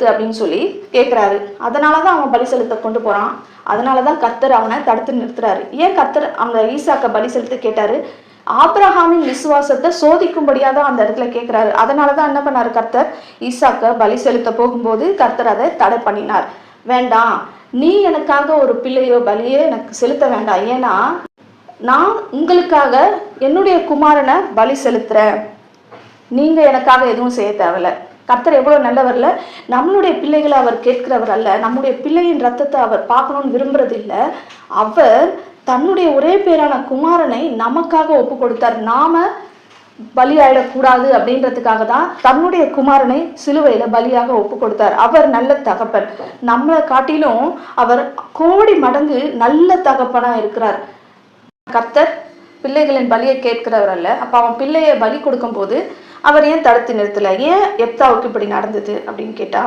அப்படின்னு சொல்லி கேட்கிறாரு. அதனாலதான் அவன் பலி செலுத்த கொண்டு போறான். அதனாலதான் கர்த்தர் அவனை தடுத்து நிறுத்துறாரு. ஏன் கர்த்தர் அந்த ஈசாக்க பலி செலுத்த கேட்டாரு? ஆபிரகாமின் விசுவாசத்தை சோதிக்கும்படியா தான் அந்த இடத்துல கேட்கிறாரு. அதனாலதான் என்ன பண்ணாரு கர்த்தர்? ஈசாக்க பலி செலுத்த போகும்போது கர்த்தர் அதை தடை பண்ணினார். வேண்டாம், நீ எனக்காக ஒரு பிள்ளையோ பலியோ எனக்கு செலுத்த வேண்டாம். ஏன்னா நான் உங்களுக்காக என்னுடைய குமாரனை பலி செலுத்துறேன். நீங்க எனக்காக எதுவும் செய்ய தேவையில்ல. கர்த்தர் எவ்வளவு நல்லவர்ல, நம்மளுடைய பிள்ளைகளை அவர் கேட்கிறவர் அல்ல. நம்முடைய பிள்ளையின் ரத்தத்தை அவர் பார்க்கணும்னு விரும்புறது இல்லை. அவர் தன்னுடைய ஒரே பேரான குமாரனை நமக்காக ஒப்பு கொடுத்தார். நாம பலியாயிடக்கூடாது அப்படின்றதுக்காக தான் தன்னுடைய குமாரனை சிலுவையில பலியாக ஒப்பு கொடுத்தார். அவர் நல்ல தகப்பன். நம்மளை காட்டிலும் அவர் கோடி மடங்கு நல்ல தகப்பனா இருக்கிறார். கர்த்தர் பிள்ளைகளின் பலியை கேட்கிறவர் அல்ல. அப்ப அவன் பிள்ளையை பலி கொடுக்கும் போது அவர் ஏன் தடுத்து நிறுத்தல? ஏன் எப்தாவுக்கு இப்படி நடந்தது அப்படின்னு கேட்டா,